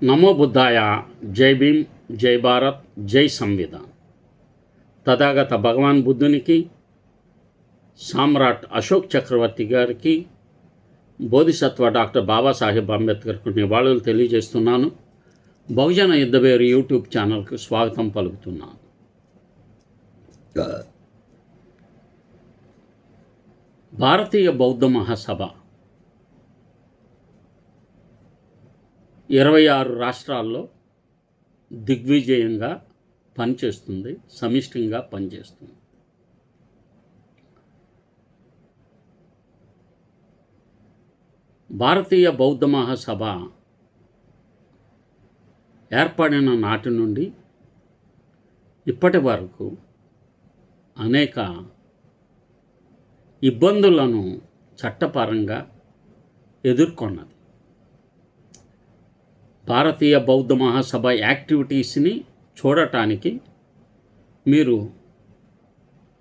నమో బుద్ధాయ. జై భీమ్, జై భారత్, జై సంవిధాన్. తథాగత భగవాన్ బుద్ధునికి, సామ్రాట్ అశోక్ చక్రవర్తి గారికి, బోధిసత్వ డాక్టర్ బాబాసాహెబ్ అంబేద్కర్కు నివాళులు తెలియజేస్తున్నాను. బహుజన యుద్ధవేరు యూట్యూబ్ ఛానల్కు స్వాగతం పలుకుతున్నాను. భారతీయ బౌద్ధ మహాసభ 26 రాష్ట్రాల్లో దిగ్విజయంగా పనిచేస్తుంది, సమిష్టిగా పనిచేస్తుంది. భారతీయ బౌద్ధ మహాసభ ఏర్పడిన నాటి నుండి ఇప్పటి వరకు అనేక ఇబ్బందులను చట్టపరంగా ఎదుర్కొన్నది. భారతీయ బౌద్ధ మహాసభ యాక్టివిటీస్ని చూడటానికి మీరు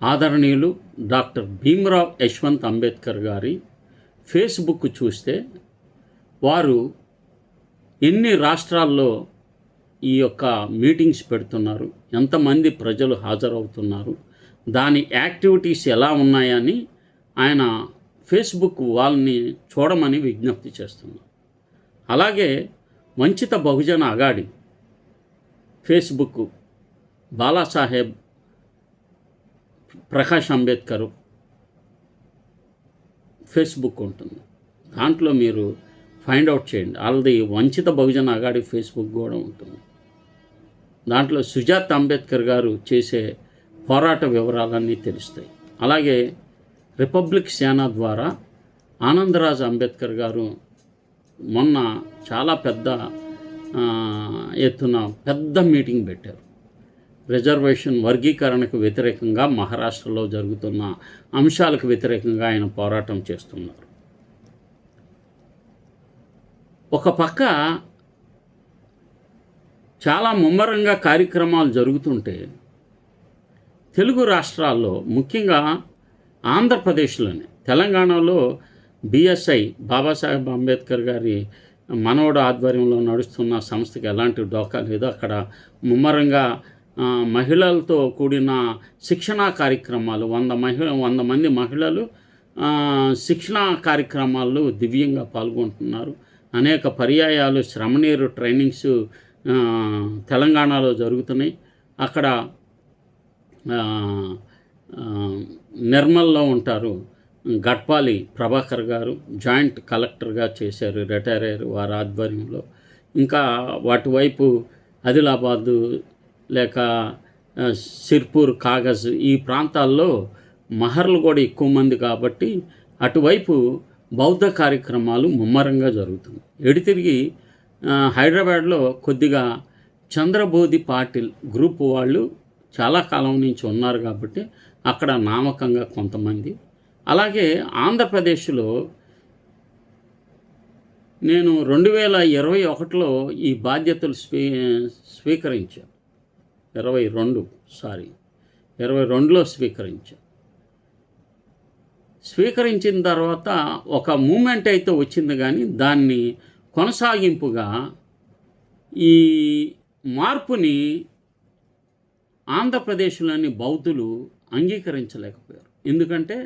ఆదరణీయులు డాక్టర్ భీమ్రావ్ యశ్వంత్ అంబేద్కర్ గారి ఫేస్బుక్ చూస్తే వారు ఎన్ని రాష్ట్రాల్లో ఈ యొక్క మీటింగ్స్ పెడుతున్నారు, ఎంతమంది ప్రజలు హాజరవుతున్నారు, దాని యాక్టివిటీస్ ఎలా ఉన్నాయని ఆయన ఫేస్బుక్ వాళ్ళని చూడమని విజ్ఞప్తి చేస్తున్నారు. అలాగే వంచిత బహుజన అగాడి ఫేస్బుక్ బాలాసాహెబ్ ప్రకాష్ అంబేద్కర్ ఫేస్బుక్ ఉంటుంది. దాంట్లో మీరు ఫైండ్ అవుట్ చేయండి. వాళ్ళది వంచిత బహుజన అగాడి ఫేస్బుక్ కూడా ఉంటుంది. దాంట్లో సుజాత్ అంబేద్కర్ గారు చేసే పోరాట వివరాలన్నీ తెలుస్తాయి. అలాగే రిపబ్లిక్ సేన ద్వారా ఆనందరాజ్ అంబేద్కర్ గారు మొన్న చాలా పెద్ద ఎత్తున పెద్ద మీటింగ్ పెట్టారు. రిజర్వేషన్ వర్గీకరణకు వ్యతిరేకంగా మహారాష్ట్రలో జరుగుతున్న అంశాలకు వ్యతిరేకంగా ఆయన పోరాటం చేస్తున్నారు. ఒక పక్క చాలా ముమ్మరంగా కార్యక్రమాలు జరుగుతుంటే తెలుగు రాష్ట్రాల్లో, ముఖ్యంగా ఆంధ్రప్రదేశ్లోనే, తెలంగాణలో బిఎస్ఐ బాబాసాహెబ్ అంబేద్కర్ గారి మనవడు ఆధ్వర్యంలో నడుస్తున్న సంస్థకి ఎలాంటి డోకా లేదు. అక్కడ ముమ్మరంగా మహిళలతో కూడిన శిక్షణా కార్యక్రమాలు, 100 మంది మహిళలు శిక్షణా కార్యక్రమాల్లో దివ్యంగా పాల్గొంటున్నారు. అనేక పర్యాయాలు శ్రమనీరు ట్రైనింగ్స్ తెలంగాణలో జరుగుతున్నాయి. అక్కడ నిర్మల్లో ఉంటారు గట్పాలి ప్రభాకర్ గారు, జాయింట్ కలెక్టర్గా చేశారు, రిటైర్ అయ్యారు వారి ఆధ్వర్యంలో. ఇంకా వాటివైపు ఆదిలాబాదు లేక సిర్పూర్, కాగజ్ ఈ ప్రాంతాల్లో మహర్లు కూడా ఎక్కువ మంది కాబట్టి అటువైపు బౌద్ధ కార్యక్రమాలు ముమ్మరంగా జరుగుతుంది. ఎడితిరిగి హైదరాబాద్లో కొద్దిగా చంద్రబోధి పాటిల్ గ్రూప్ వాళ్ళు చాలా కాలం నుంచి ఉన్నారు కాబట్టి అక్కడ నామకంగా కొంతమంది. అలాగే ఆంధ్రప్రదేశ్లో నేను 2021లో ఈ బాధ్యతలు స్వీకరించాను. 22లో స్వీకరించాను. స్వీకరించిన తర్వాత ఒక మూమెంట్ అయితే వచ్చింది, కానీ దాన్ని కొనసాగింపుగా ఈ మార్పుని ఆంధ్రప్రదేశ్లోని బౌద్ధులు అంగీకరించలేకపోయారు. ఎందుకంటే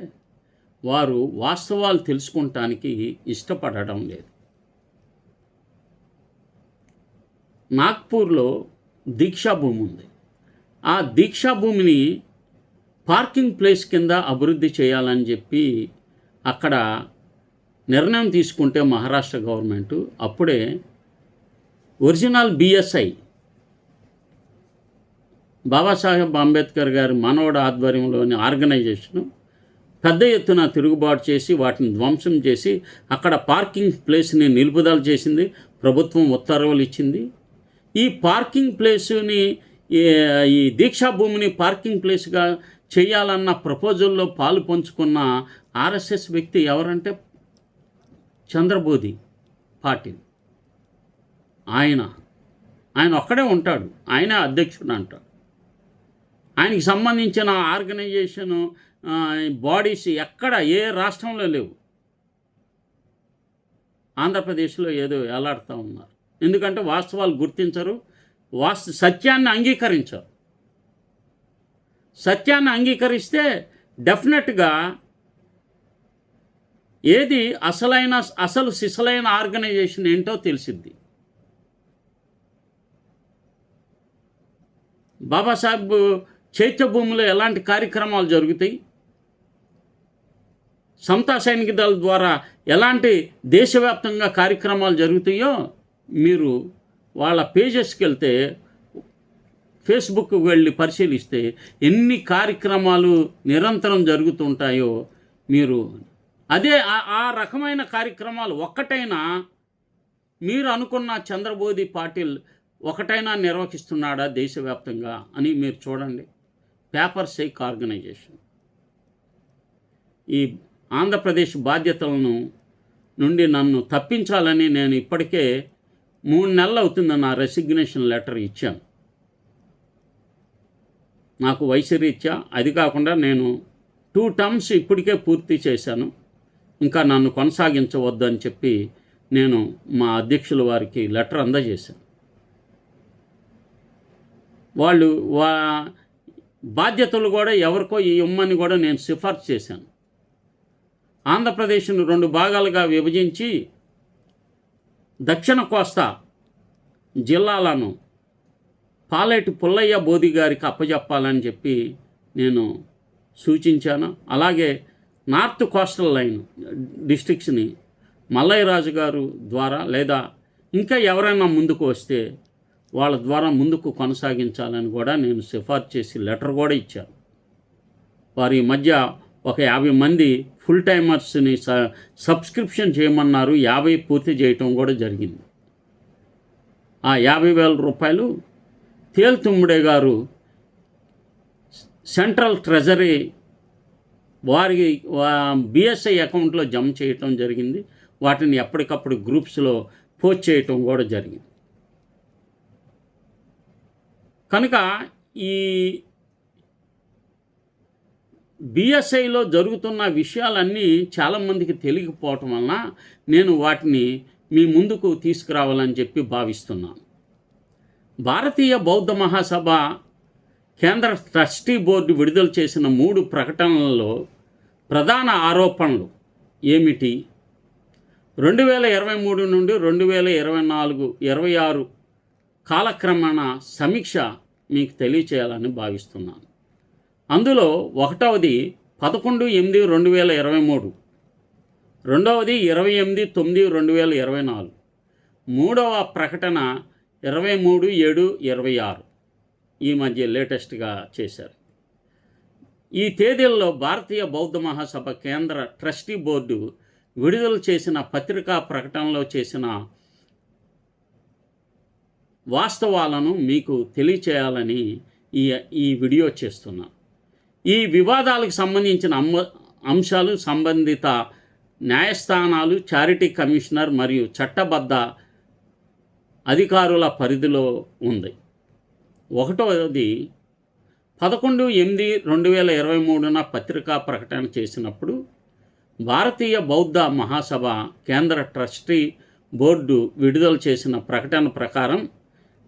వారు వాస్తవాలు తెలుసుకుంటానికి ఇష్టపడడం లేదు. నాగ్పూర్లో దీక్షాభూమి ఉంది. ఆ దీక్షాభూమిని పార్కింగ్ ప్లేస్ కింద అభివృద్ధి చేయాలని చెప్పి అక్కడ నిర్ణయం తీసుకుంటే మహారాష్ట్ర గవర్నమెంటు, అప్పుడే ఒరిజినల్ బిఎస్ఐ బాబాసాహెబ్ అంబేద్కర్ గారి మనవడు ఆధ్వర్యంలోని ఆర్గనైజేషను పెద్ద ఎత్తున తిరుగుబాటు చేసి వాటిని ధ్వంసం చేసి అక్కడ పార్కింగ్ ప్లేస్ని నిలుపుదల చేసింది. ప్రభుత్వం ఉత్తర్వులు ఇచ్చింది. ఈ పార్కింగ్ ప్లేసుని, ఈ దీక్షాభూమిని పార్కింగ్ ప్లేస్గా చేయాలన్న ప్రపోజల్లో పాలు పంచుకున్న ఆర్ఎస్ఎస్ వ్యక్తి ఎవరంటే చంద్రబోధి పాటిల్. ఆయన ఒక్కడే ఉంటాడు, ఆయనే అధ్యక్షుడు అంటాడు. ఆయనకి సంబంధించిన ఆర్గనైజేషను బాడీస్ ఎక్కడ ఏ రాష్ట్రంలో లేవు. ఆంధ్రప్రదేశ్లో ఏదో ఎలాడుతూ ఉన్నారు. ఎందుకంటే వాస్తవాలు గుర్తించరు, సత్యాన్ని అంగీకరించరు. సత్యాన్ని అంగీకరిస్తే డెఫినెట్గా ఏది అసలు సిసలైన ఆర్గనైజేషన్ ఏంటో తెలిసిద్ది. బాబాసాహెబ్ చైత్యభూమిలో ఎలాంటి కార్యక్రమాలు జరుగుతాయి, సమతా సైనిక దళ ద్వారా ఎలాంటి దేశవ్యాప్తంగా కార్యక్రమాలు జరుగుతాయో మీరు వాళ్ళ పేజెస్కి వెళ్తే, ఫేస్బుక్కి వెళ్ళి పరిశీలిస్తే ఎన్ని కార్యక్రమాలు నిరంతరం జరుగుతుంటాయో మీరు అదే ఆ రకమైన కార్యక్రమాలు ఒక్కటైనా మీరు అనుకున్న చంద్రబోధి పాటిల్ ఒకటైనా నిర్వహిస్తున్నాడా దేశవ్యాప్తంగా అని మీరు చూడండి. పేపర్ సేక్ ఆర్గనైజేషన్ ఈ ఆంధ్రప్రదేశ్ బాధ్యతలను నుండి నన్ను తప్పించాలని నేను ఇప్పటికే 3 నెలలు అవుతుంది నా రెసిగ్నేషన్ లెటర్ ఇచ్చాను. నాకు వయసు రీత్యా, అది కాకుండా నేను 2 టర్మ్స్ ఇప్పటికే పూర్తి చేశాను, ఇంకా నన్ను కొనసాగించవద్దు అని చెప్పి నేను మా అధ్యక్షుల వారికి లెటర్ అందజేశాను. వాళ్ళు బాధ్యతలు కూడా ఎవరికో ఇమ్మని కూడా నేను సిఫార్సు చేశాను. ఆంధ్రప్రదేశ్ను 2 భాగాలుగా విభజించి దక్షిణ కోస్తా జిల్లాలను పాలేటి పుల్లయ్య బోధి గారికి అప్పజెప్పాలని చెప్పి నేను సూచించాను. అలాగే నార్త్ కోస్టల్ లైన్ డిస్ట్రిక్ట్స్ని మల్లయ్య రాజు గారు ద్వారా లేదా ఇంకా ఎవరైనా ముందుకు వస్తే వాళ్ళ ద్వారా ముందుకు కొనసాగించాలని కూడా నేను సిఫార్సు చేసి లెటర్ కూడా ఇచ్చాను. వారి మధ్య ఒక 50 మంది ఫుల్ టైమర్స్ని సబ్స్క్రిప్షన్ చేయమన్నారు. 50 పూర్తి చేయటం కూడా జరిగింది. ఆ 50,000 రూపాయలు తేల్తుమ్ముడే గారు సెంట్రల్ ట్రెజరీ వారి బిఎస్ఐ అకౌంట్లో జమ చేయటం జరిగింది. వాటిని ఎప్పటికప్పుడు గ్రూప్స్లో పోస్ట్ చేయటం కూడా జరిగింది. కనుక ఈ బిఎస్ఐలో జరుగుతున్న విషయాలన్నీ చాలామందికి తెలియకపోవటం వలన నేను వాటిని మీ ముందుకు తీసుకురావాలని చెప్పి భావిస్తున్నాను. భారతీయ బౌద్ధ మహాసభ కేంద్ర ట్రస్టీ బోర్డు విడుదల చేసిన 3 ప్రకటనలలో ప్రధాన ఆరోపణలు ఏమిటి? 2023 నుండి 2024-26 కాలక్రమేణ సమీక్ష మీకు తెలియచేయాలని భావిస్తున్నాను. అందులో 1వది 11/8/2023, 2వది 28/9/2024, 3వ ప్రకటన 23/7/26 ఈ మధ్య లేటెస్ట్గా చేశారు. ఈ తేదీల్లో భారతీయ బౌద్ధ మహాసభ కేంద్ర ట్రస్టీ బోర్డు విడుదల చేసిన పత్రికా ప్రకటనలో చేసిన వాస్తవాలను మీకు తెలియచేయాలని ఈ వీడియో చేస్తున్నాను. ఈ వివాదాలకు సంబంధించిన అంశాలు సంబంధిత న్యాయస్థానాలు, చారిటీ కమిషనర్ మరియు చట్టబద్ధ అధికారుల పరిధిలో ఉంది. 1వది 11/8/2023 పత్రికా ప్రకటన చేసినప్పుడు భారతీయ బౌద్ధ మహాసభ కేంద్ర ట్రస్టీ బోర్డు విడుదల చేసిన ప్రకటన ప్రకారం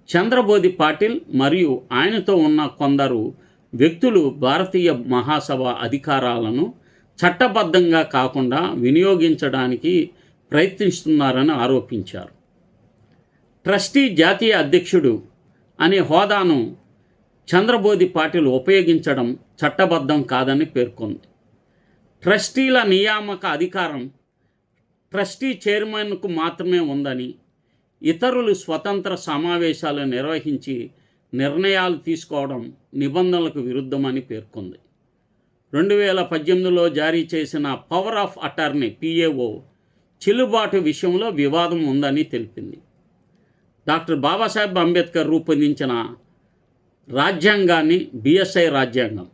చంద్రబోధి పాటిల్ మరియు ఆయనతో ఉన్న కొందరు వ్యక్తులు భారతీయ మహాసభ అధికారాలను చట్టబద్ధంగా కాకుండా వినియోగించడానికి ప్రయత్నిస్తున్నారని ఆరోపించారు. ట్రస్టీ జాతీయ అధ్యక్షుడు అనే హోదాను చంద్రబోధి పాటిల్ ఉపయోగించడం చట్టబద్ధం కాదని పేర్కొంది. ట్రస్టీల నియామక అధికారం ట్రస్టీ చైర్మన్కు మాత్రమే ఉందని, ఇతరులు స్వతంత్ర సమావేశాలు నిర్వహించి నిర్ణయాలు తీసుకోవడం నిబంధనలకు విరుద్ధమని పేర్కొంది. 2018లో జారీ చేసిన పవర్ ఆఫ్ అటార్నీ PAO చెల్లుబాటు విషయంలో వివాదం ఉందని తెలిపింది. డాక్టర్ బాబాసాహెబ్ అంబేద్కర్ రూపొందించిన రాజ్యాంగాన్ని BSI రాజ్యాంగం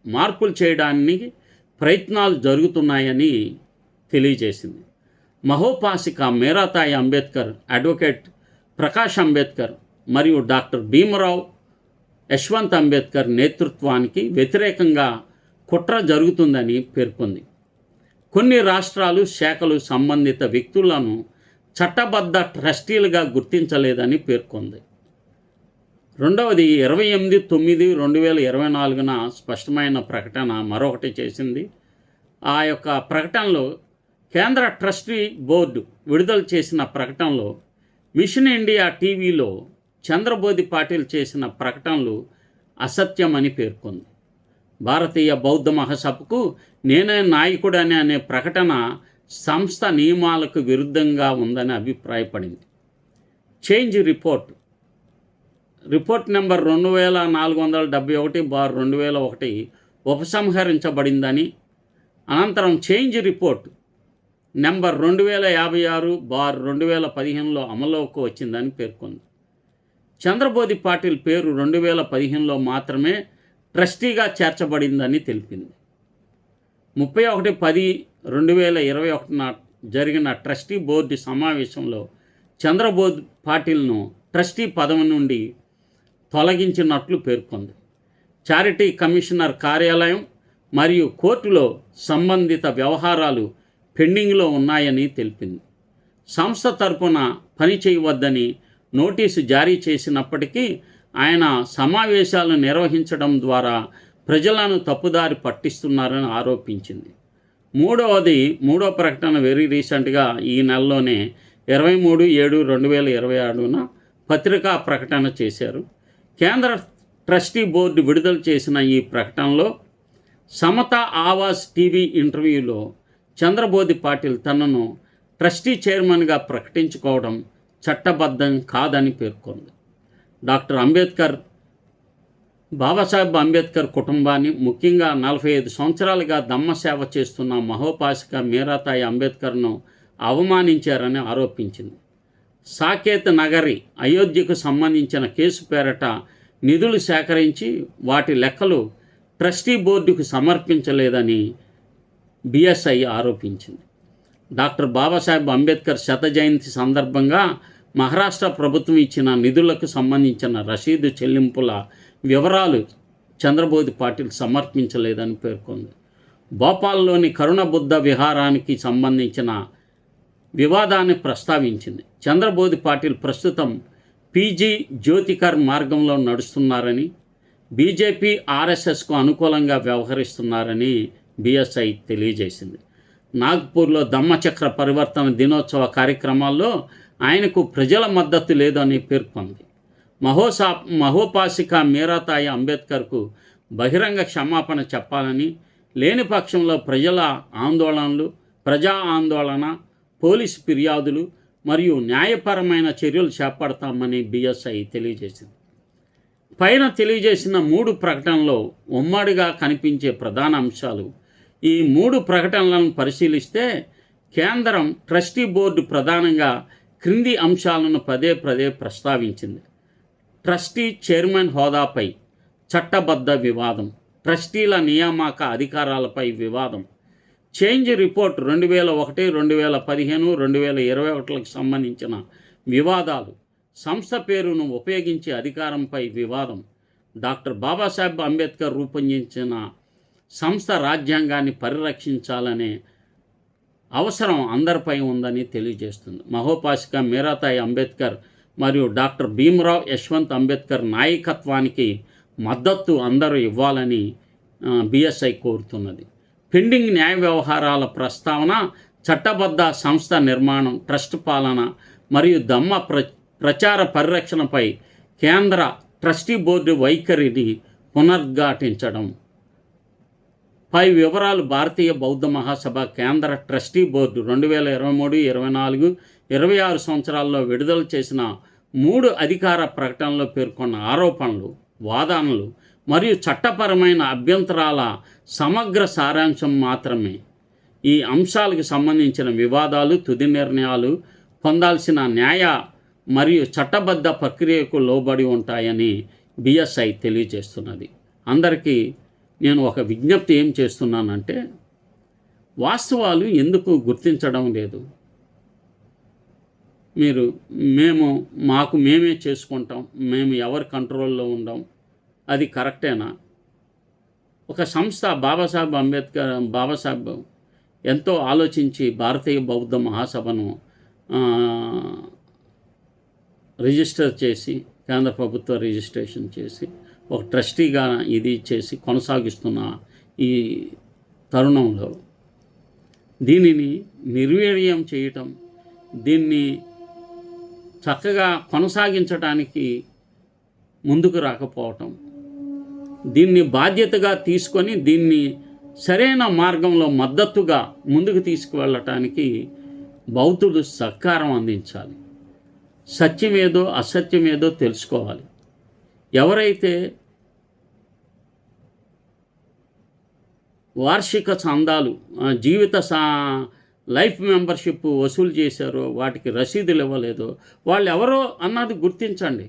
మార్పులు చేయడానికి ప్రయత్నాలు జరుగుతున్నాయని తెలియజేసింది. మహోపాసిక మేరాతాయి అంబేద్కర్, అడ్వకేట్ ప్రకాష్ అంబేద్కర్ మరియు డాక్టర్ భీమరావ్ యశ్వంత్ అంబేద్కర్ నేతృత్వానికి వ్యతిరేకంగా కుట్ర జరుగుతుందని పేర్కొంది. కొన్ని రాష్ట్రాలు, శాఖలు సంబంధిత వ్యక్తులను చట్టబద్ధ ట్రస్టీలుగా గుర్తించలేదని పేర్కొంది. రెండవది 28/9/2024 స్పష్టమైన ప్రకటన మరొకటి చేసింది. ఆ యొక్క ప్రకటనలో కేంద్ర ట్రస్టీ బోర్డు విడుదల చేసిన ప్రకటనలో మిషన్ ఇండియా టీవీలో చంద్రబోధి పాటిల్ చేసిన ప్రకటనలు అసత్యమని పేర్కొంది. భారతీయ బౌద్ధ మహాసభకు నేనే నాయకుడని అనే ప్రకటన సంస్థ నియమాలకు విరుద్ధంగా ఉందని అభిప్రాయపడింది. చేంజ్ రిపోర్ట్ నెంబర్ 2471/2001 ఉపసంహరించబడిందని, అనంతరం చేంజ్ రిపోర్ట్ నెంబర్ 2056/2015లో అమలులోకి వచ్చిందని పేర్కొంది. చంద్రబోధి పాటిల్ పేరు 2015లో మాత్రమే ట్రస్టీగా చేర్చబడిందని తెలిపింది. 31/10/2021 జరిగిన ట్రస్టీ బోర్డు సమావేశంలో చంద్రబోధి పాటిల్ను ట్రస్టీ పదవి నుండి తొలగించినట్లు పేర్కొంది. చారిటీ కమిషనర్ కార్యాలయం మరియు కోర్టులో సంబంధిత వ్యవహారాలు పెండింగ్లో ఉన్నాయని తెలిపింది. సంస్థ తరపున పని చేయవద్దని నోటీసు జారీ చేసినప్పటికీ ఆయన సమావేశాలు నిర్వహించడం ద్వారా ప్రజలను తప్పుదారి పట్టిస్తున్నారని ఆరోపించింది. మూడో ప్రకటన వెరీ రీసెంట్గా ఈ నెలలోనే 23/7/2026 పత్రికా ప్రకటన చేశారు. కేంద్ర ట్రస్టీ బోర్డు విడుదల చేసిన ఈ ప్రకటనలో సమతా ఆవాజ్ టీవీ ఇంటర్వ్యూలో చంద్రబోధి పాటిల్ తనను ట్రస్టీ చైర్మన్గా ప్రకటించుకోవడం చట్టబద్ధం కాదని పేర్కొంది. బాబాసాహెబ్ అంబేద్కర్ కుటుంబాన్ని, ముఖ్యంగా 45 సంవత్సరాలుగా దమ్మ సేవ చేస్తున్న మహోపాసిక మీరాతాయి అంబేద్కర్ను అవమానించారని ఆరోపించింది. సాకేత్ నగరి అయోధ్యకు సంబంధించిన కేసు పేరట నిధులు సేకరించి వాటి లెక్కలు ట్రస్టీ బోర్డుకు సమర్పించలేదని బిఎస్ఐ ఆరోపించింది. డాక్టర్ బాబాసాహెబ్ అంబేద్కర్ శత జయంతి సందర్భంగా మహారాష్ట్ర ప్రభుత్వం ఇచ్చిన నిధులకు సంబంధించిన రసీదు చెల్లింపుల వివరాలు చంద్రబోధి పాటిల్ సమర్పించలేదని పేర్కొంది. భోపాల్లోని కరుణ బుద్ధ విహారానికి సంబంధించిన వివాదాన్ని ప్రస్తావించింది. చంద్రబోధి పాటిల్ ప్రస్తుతం పీజీ జ్యోతికర్ మార్గంలో నడుస్తున్నారని, బీజేపీ ఆర్ఎస్ఎస్కు అనుకూలంగా వ్యవహరిస్తున్నారని బిఎస్ఐ తెలియజేసింది. నాగ్పూర్లో ధమ్మచక్ర పరివర్తన దినోత్సవ కార్యక్రమాల్లో ఆయనకు ప్రజల మద్దతు లేదని పేర్కొంది. మహోపాసిక మీరాతాయి అంబేద్కర్కు బహిరంగ క్షమాపణ చెప్పాలని, లేని పక్షంలో ప్రజా ఆందోళన, పోలీసు ఫిర్యాదులు మరియు న్యాయపరమైన చర్యలు చేపడతామని బిఎస్ఐ తెలియజేసింది. పైన తెలియజేసిన 3 ప్రకటనలో ఉమ్మడిగా కనిపించే ప్రధాన అంశాలు. ఈ 3 ప్రకటనలను పరిశీలిస్తే కేంద్రం ట్రస్టీ బోర్డు ప్రధానంగా క్రింది అంశాలను పదే ప్రస్తావించింది. ట్రస్టీ చైర్మన్ హోదాపై చట్టబద్ధ వివాదం, ట్రస్టీల నియామక అధికారాలపై వివాదం, చేంజ్ రిపోర్ట్ 2001, 2015, 2021లకు సంబంధించిన వివాదాలు, సంస్థ పేరును ఉపయోగించే అధికారంపై వివాదం, డాక్టర్ బాబాసాహెబ్ అంబేద్కర్ రూపొందించిన సంస్థ రాజ్యాంగాన్ని పరిరక్షించాలనే అవసరం అందరిపై ఉందని తెలియజేస్తుంది. మహోపాసిక మీరాతాయి అంబేద్కర్ మరియు డాక్టర్ భీమ్రావ్ యశ్వంత్ అంబేద్కర్ నాయకత్వానికి మద్దతు అందరూ ఇవ్వాలని బిఎస్ఐ కోరుతున్నది. పెండింగ్ న్యాయ వ్యవహారాల ప్రస్తావన, చట్టబద్ధ సంస్థ నిర్మాణం, ట్రస్ట్ పాలన మరియు దమ్మ ప్రచార పరిరక్షణపై కేంద్ర ట్రస్టీ బోర్డు వైఖరిని పునరుద్ఘాటించడం. పై వివరాలు భారతీయ బౌద్ధ మహాసభ కేంద్ర ట్రస్టీ బోర్డు 2023, 24, 26 సంవత్సరాల్లో విడుదల చేసిన 3 అధికార ప్రకటనలో పేర్కొన్న ఆరోపణలు, వాదనలు మరియు చట్టపరమైన అభ్యంతరాల సమగ్ర సారాంశం మాత్రమే. ఈ అంశాలకు సంబంధించిన వివాదాలు తుది నిర్ణయాలు పొందాల్సిన న్యాయ మరియు చట్టబద్ధ ప్రక్రియకు లోబడి ఉంటాయని బిఎస్ఐ తెలియజేస్తున్నది. అందరికీ నేను ఒక విజ్ఞప్తి ఏం చేస్తున్నానంటే, వాస్తవాలు ఎందుకు గుర్తించడం లేదు? మేమే చేసుకుంటాం, మేము ఎవరి కంట్రోల్లో ఉండం, అది కరెక్టేనా? ఒక సంస్థ బాబాసాహెబ్ ఎంతో ఆలోచించి భారతీయ బౌద్ధ మహాసభను రిజిస్టర్ చేసి కేంద్ర ప్రభుత్వ రిజిస్ట్రేషన్ చేసి ఒక ట్రస్టీగా ఇది చేసి కొనసాగిస్తున్న ఈ తరుణంలో దీనిని నిర్వీర్యం చేయటం, దీన్ని చక్కగా కొనసాగించడానికి ముందుకు రాకపోవటం, దీన్ని బాధ్యతగా తీసుకొని దీన్ని సరైన మార్గంలో మద్దతుగా ముందుకు తీసుకువెళ్ళటానికి బౌద్ధుడు సహకారం అందించాలి. సత్యమేదో అసత్యమేదో తెలుసుకోవాలి. ఎవరైతే వార్షిక చందాలు జీవిత లైఫ్ మెంబర్షిప్ వసూలు చేశారో, వాటికి రసీదులు ఇవ్వలేదో వాళ్ళు ఎవరో అన్నది గుర్తించండి.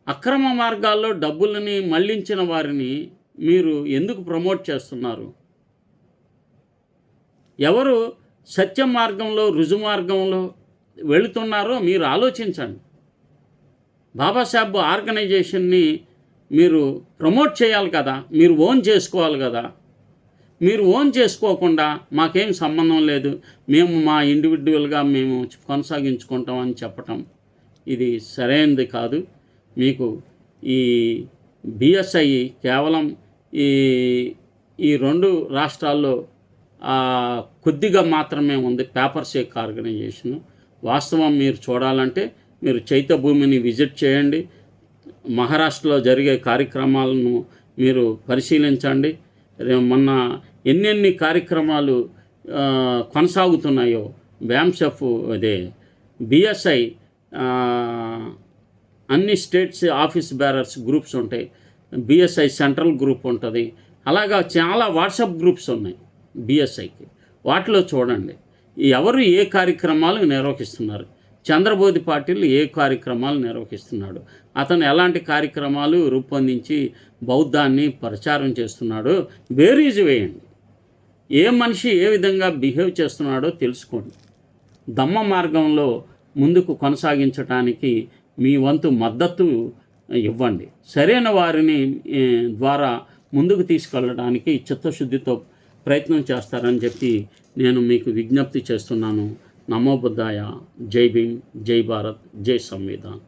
అక్రమ మార్గాల్లో డబ్బులని మళ్లించిన వారిని మీరు ఎందుకు ప్రమోట్ చేస్తున్నారు? ఎవరు సత్య మార్గంలో రుజు మార్గంలో వెళుతున్నారో మీరు ఆలోచించండి. బాబాసాహెబ్ ఆర్గనైజేషన్ని మీరు ప్రమోట్ చేయాలి కదా, మీరు ఓన్ చేసుకోవాలి కదా. మీరు ఓన్ చేసుకోకుండా మాకేం సంబంధం లేదు, మేము మా ఇండివిజువల్గా మేము కొనసాగించుకుంటామని చెప్పటం ఇది సరైనది కాదు. మీకు ఈ బిఎస్ఐ కేవలం ఈ 2 రాష్ట్రాల్లో కొద్దిగా మాత్రమే ఉంది పేపర్ షేక్ ఆర్గనైజేషను. వాస్తవం మీరు చూడాలంటే మీరు చైత్యభూమిని విజిట్ చేయండి. మహారాష్ట్రలో జరిగే కార్యక్రమాలను మీరు పరిశీలించండి. మొన్న ఎన్నెన్ని కార్యక్రమాలు కొనసాగుతున్నాయో బ్యామ్సెఫ్ అదే బిఎస్ఐ అన్ని స్టేట్స్ ఆఫీస్ బేరర్స్ గ్రూప్స్ ఉంటాయి. బిఎస్ఐ సెంట్రల్ గ్రూప్ ఉంటుంది. అలాగా చాలా వాట్సాప్ గ్రూప్స్ ఉన్నాయి బిఎస్ఐకి. వాటిలో చూడండి ఎవరు ఏ కార్యక్రమాలు నిర్వహిస్తున్నారు. చంద్రబోధి పాటిల్ ఏ కార్యక్రమాలు నిర్వహిస్తున్నాడు, అతను ఎలాంటి కార్యక్రమాలు రూపొందించి బౌద్ధాన్ని ప్రచారం చేస్తున్నాడో బేరీజు వేయండి. ఏ మనిషి ఏ విధంగా బిహేవ్ చేస్తున్నాడో తెలుసుకోండి. ధమ్మ మార్గంలో ముందుకు కొనసాగించడానికి మీ వంతు మద్దతు ఇవ్వండి. సరైన వారిని ద్వారా ముందుకు తీసుకెళ్ళడానికి చిత్తశుద్ధితో ప్రయత్నం చేస్తారని చెప్పి నేను మీకు విజ్ఞప్తి చేస్తున్నాను. నమో బుద్ధాయ. జై భీమ్, జై భారత్, జై సంవిధాన్.